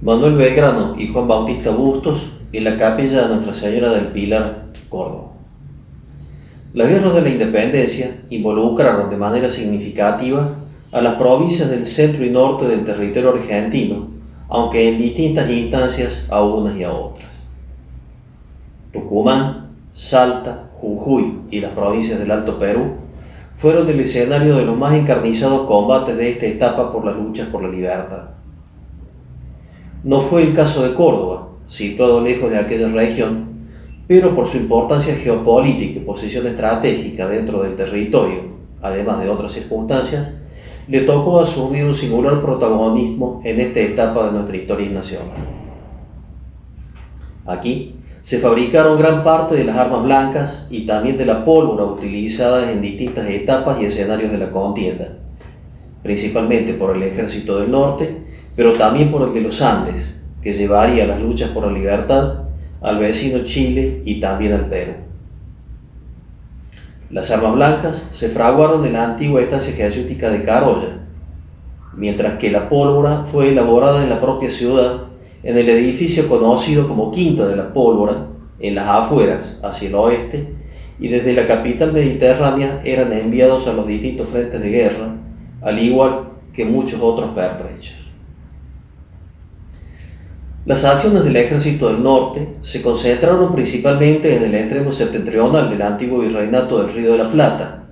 Manuel Belgrano y Juan Bautista Bustos en la capilla de Nuestra Señora del Pilar, Córdoba. Las guerras de la independencia involucraron de manera significativa a las provincias del centro y norte del territorio argentino, aunque en distintas instancias a unas y a otras. Tucumán, Salta, Jujuy y las provincias del Alto Perú fueron el escenario de los más encarnizados combates de esta etapa por las luchas por la libertad. No fue el caso de Córdoba, situado lejos de aquella región, pero por su importancia geopolítica y posición estratégica dentro del territorio, además de otras circunstancias, le tocó asumir un singular protagonismo en esta etapa de nuestra historia nacional. Aquí se fabricaron gran parte de las armas blancas y también de la pólvora utilizadas en distintas etapas y escenarios de la contienda, principalmente por el Ejército del Norte, pero también por el de los Andes, que llevaría las luchas por la libertad al vecino Chile y también al Perú. Las armas blancas se fraguaron en la antigua estancia jesuítica de Carolla, mientras que la pólvora fue elaborada en la propia ciudad, en el edificio conocido como Quinta de la Pólvora, en las afueras, hacia el oeste, y desde la capital mediterránea eran enviados a los distintos frentes de guerra, al igual que muchos otros pertrechos. Las acciones del Ejército del Norte se concentraron principalmente en el extremo septentrional del antiguo virreinato del Río de la Plata,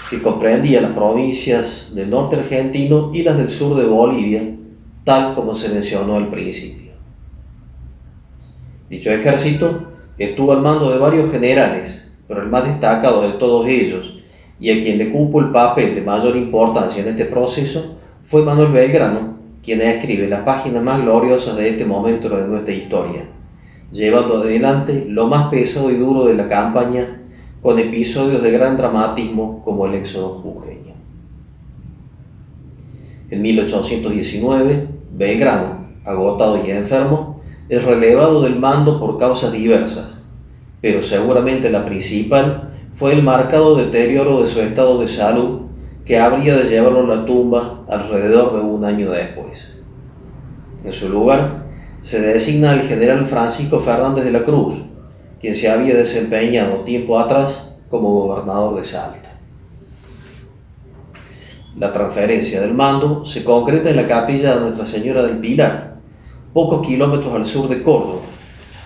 que comprendía las provincias del norte argentino y las del sur de Bolivia, tal como se mencionó al principio. Dicho ejército estuvo al mando de varios generales, pero el más destacado de todos ellos, y a quien le cupo el papel de mayor importancia en este proceso, fue Manuel Belgrano, quien escribe las páginas más gloriosas de este momento de nuestra historia, llevando adelante lo más pesado y duro de la campaña, con episodios de gran dramatismo como el éxodo jujeño. En 1819, Belgrano, agotado y enfermo, es relevado del mando por causas diversas, pero seguramente la principal fue el marcado deterioro de su estado de salud, que habría de llevarlo a la tumba alrededor de un año después. En su lugar, se designa al general Francisco Fernández de la Cruz, quien se había desempeñado tiempo atrás como gobernador de Salta. La transferencia del mando se concreta en la capilla de Nuestra Señora del Pilar, pocos kilómetros al sur de Córdoba,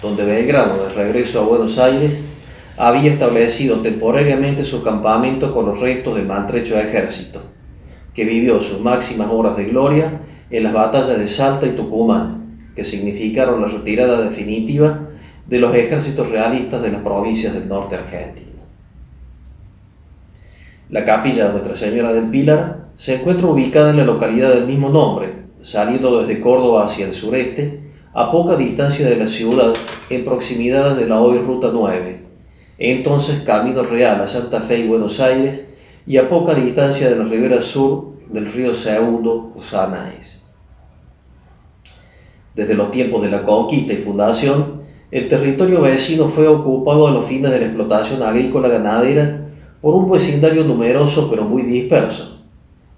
donde Belgrano, de regreso a Buenos Aires, había establecido temporariamente su campamento con los restos del maltrecho ejército, que vivió sus máximas horas de gloria en las batallas de Salta y Tucumán, que significaron la retirada definitiva de los ejércitos realistas de las provincias del norte argentino. La capilla de Nuestra Señora del Pilar se encuentra ubicada en la localidad del mismo nombre, saliendo desde Córdoba hacia el sureste, a poca distancia de la ciudad, en proximidades de la hoy Ruta 9, entonces Camino Real a Santa Fe y Buenos Aires, y a poca distancia de la ribera sur del río Segundo o Sanaes. Desde los tiempos de la conquista y fundación, el territorio vecino fue ocupado a los fines de la explotación agrícola ganadera por un vecindario numeroso pero muy disperso,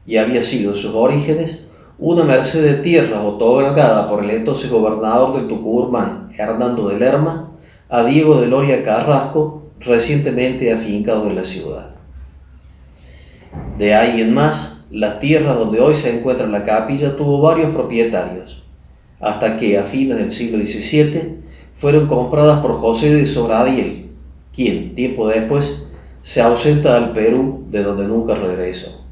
y había sido en sus orígenes una merced de tierras otorgada por el entonces gobernador de Tucumán, Hernando de Lerma, a Diego de Loria Carrasco, recientemente afincado en la ciudad. De ahí en más, las tierras donde hoy se encuentra la capilla tuvo varios propietarios, hasta que a fines del siglo XVII fueron compradas por José de Sobradiel, quien, tiempo después, se ausenta al Perú, de donde nunca regresó.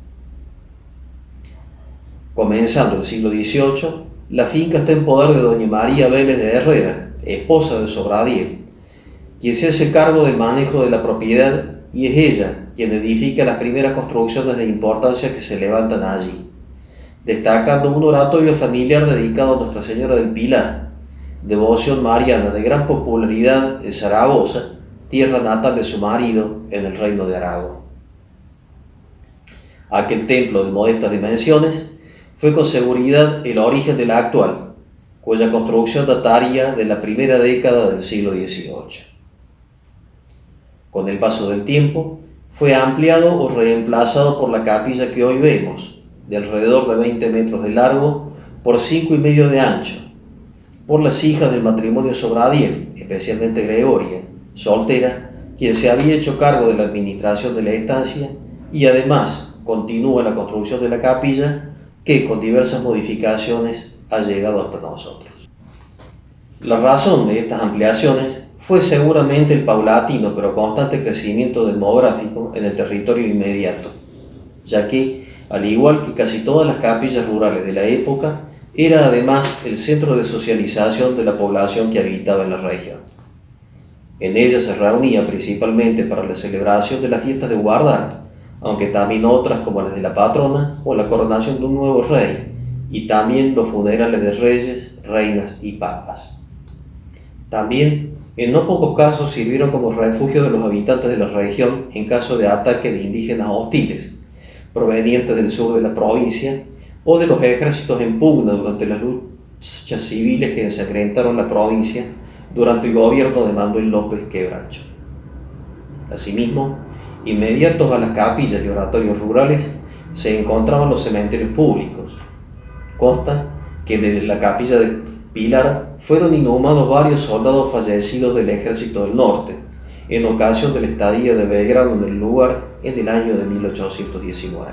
Comenzando el siglo XVIII, la finca está en poder de doña María Vélez de Herrera, esposa de Sobradiel, quien se hace cargo del manejo de la propiedad, y es ella quien edifica las primeras construcciones de importancia que se levantan allí, destacando un oratorio familiar dedicado a Nuestra Señora del Pilar, devoción mariana de gran popularidad en Zaragoza, tierra natal de su marido en el Reino de Aragón. Aquel templo de modestas dimensiones fue con seguridad el origen de la actual, cuya construcción dataría de la primera década del siglo XVIII. Con el paso del tiempo, fue ampliado o reemplazado por la capilla que hoy vemos, de alrededor de 20 metros de largo por 5,5 de ancho, por las hijas del matrimonio Sobradiel, especialmente Gregoria, soltera, quien se había hecho cargo de la administración de la estancia y además continúa la construcción de la capilla que con diversas modificaciones ha llegado hasta nosotros. La razón de estas ampliaciones fue seguramente el paulatino pero constante crecimiento demográfico en el territorio inmediato, ya que, al igual que casi todas las capillas rurales de la época, era además el centro de socialización de la población que habitaba en la región. En ella se reunía principalmente para la celebración de las fiestas de guardar, aunque también otras como las de la patrona o la coronación de un nuevo rey, y también los funerales de reyes, reinas y papas. También, en no pocos casos, sirvieron como refugio de los habitantes de la región en caso de ataque de indígenas hostiles, provenientes del sur de la provincia, o de los ejércitos en pugna durante las luchas civiles que ensangrentaron la provincia durante el gobierno de Manuel López Quebracho. Asimismo, inmediatos a las capillas y oratorios rurales se encontraban los cementerios públicos. Consta que desde la capilla de Pilar fueron inhumados varios soldados fallecidos del Ejército del Norte, en ocasión de la estadía de Belgrano en el lugar en el año de 1819.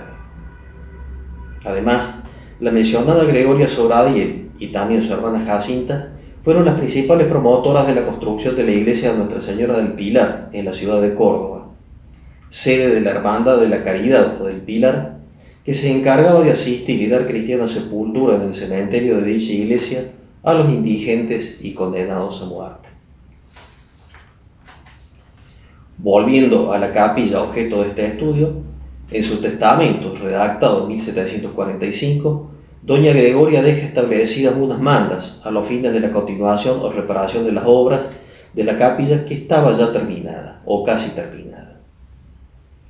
Además, la mencionada Gregoria Sobradiel y también su hermana Jacinta fueron las principales promotoras de la construcción de la iglesia de Nuestra Señora del Pilar en la ciudad de Córdoba, sede de la Hermandad de la Caridad o del Pilar, que se encargaba de asistir y dar cristiana sepultura en el cementerio de dicha iglesia a los indigentes y condenados a muerte. Volviendo a la capilla objeto de este estudio, en su testamento, redactado en 1745, doña Gregoria deja establecidas unas mandas a los fines de la continuación o reparación de las obras de la capilla que estaba ya terminada o casi terminada.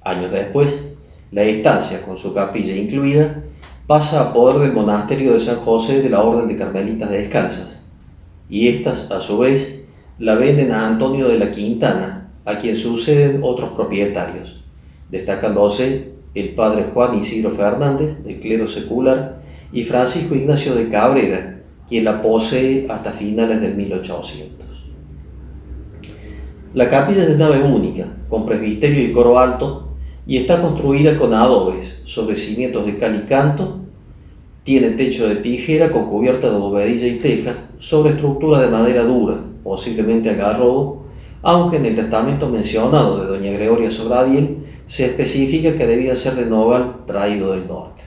Años después, la estancia, con su capilla incluida, pasa a poder del monasterio de San José de la Orden de Carmelitas Descalzas, y éstas, a su vez, la venden a Antonio de la Quintana, a quien suceden otros propietarios, destacándose el padre Juan Isidro Fernández, del clero secular, y Francisco Ignacio de Cabrera, quien la posee hasta finales del 1800. La capilla es de nave única, con presbiterio y coro alto, y está construida con adobes sobre cimientos de cal y canto. Tiene techo de tijera con cubierta de bovedilla y teja sobre estructura de madera dura, posiblemente algarrobo, aunque en el testamento mencionado de doña Gregoria Sobradiel se especifica que debía ser de nogal traído del norte.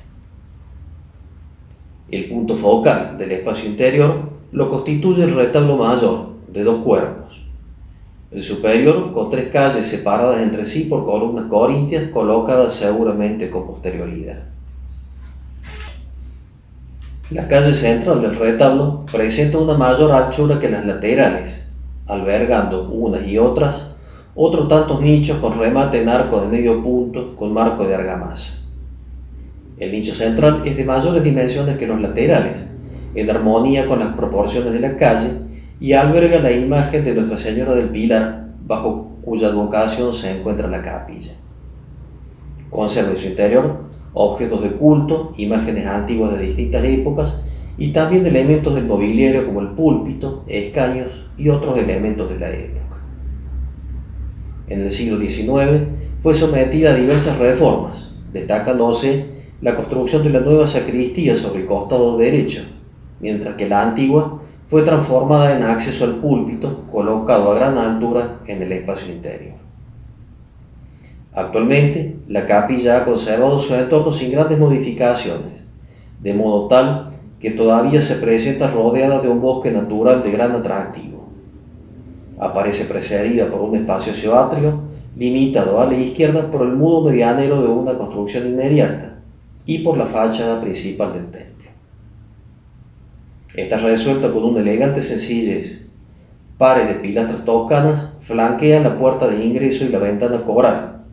El punto focal del espacio interior lo constituye el retablo mayor, de 2 cuerpos. El superior, con 3 calles separadas entre sí por columnas corintias colocadas seguramente con posterioridad. La calle central del retablo presenta una mayor anchura que las laterales, albergando unas y otras otros tantos nichos con remate en arco de medio punto con marco de argamasa. El nicho central es de mayores dimensiones que los laterales, en armonía con las proporciones de la calle, y alberga la imagen de Nuestra Señora del Pilar, bajo cuya advocación se encuentra la capilla. Conserva en su interior objetos de culto, imágenes antiguas de distintas épocas y también elementos del mobiliario como el púlpito, escaños y otros elementos de la época. En el siglo XIX fue sometida a diversas reformas, destacándose la construcción de la nueva sacristía sobre el costado derecho, mientras que la antigua fue transformada en acceso al púlpito, colocado a gran altura en el espacio interior. Actualmente, la capilla ha conservado su entorno sin grandes modificaciones, de modo tal que todavía se presenta rodeada de un bosque natural de gran atractivo. Aparece precedida por un espacioso atrio, limitado a la izquierda por el muro medianero de una construcción inmediata y por la fachada principal del templo. Está resuelta con una elegante sencillez. Pares de pilastras toscanas flanquean la puerta de ingreso y la ventana coral,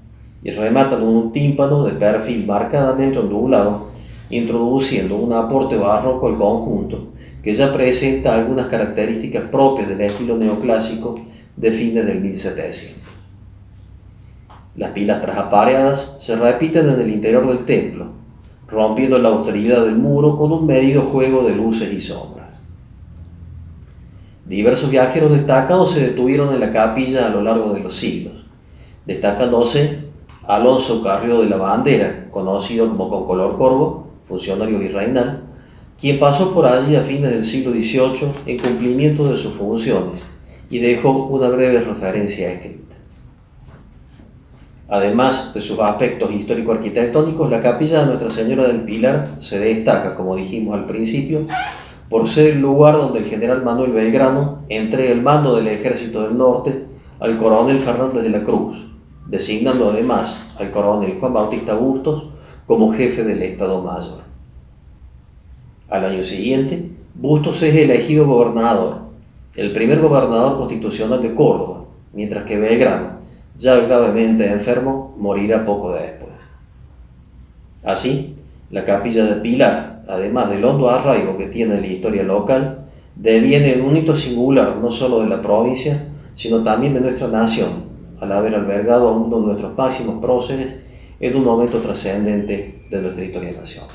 y rematan un tímpano de perfil marcadamente ondulado, introduciendo un aporte barroco al conjunto, que ya presenta algunas características propias del estilo neoclásico de fines del 1700. Las pilastras apareadas se repiten en el interior del templo, rompiendo la austeridad del muro con un medido juego de luces y sombras. Diversos viajeros destacados se detuvieron en la capilla a lo largo de los siglos, destacándose Alonso Carrió de la Bandera, conocido como Concolor Corvo, funcionario virreinal, quien pasó por allí a fines del siglo XVIII en cumplimiento de sus funciones y dejó una breve referencia escrita. Además de sus aspectos histórico-arquitectónicos, la capilla de Nuestra Señora del Pilar se destaca, como dijimos al principio, por ser el lugar donde el general Manuel Belgrano entrega el mando del Ejército del Norte al coronel Fernández de la Cruz, designando además al coronel Juan Bautista Bustos como jefe del Estado Mayor. Al año siguiente, Bustos es elegido gobernador, el primer gobernador constitucional de Córdoba, mientras que Belgrano, ya gravemente enfermo, morirá poco después. Así, la capilla de Pilar, además del hondo arraigo que tiene en la historia local, deviene un hito singular no solo de la provincia, sino también de nuestra nación, al haber albergado a uno de nuestros máximos próceres en un momento trascendente de nuestra historia nacional.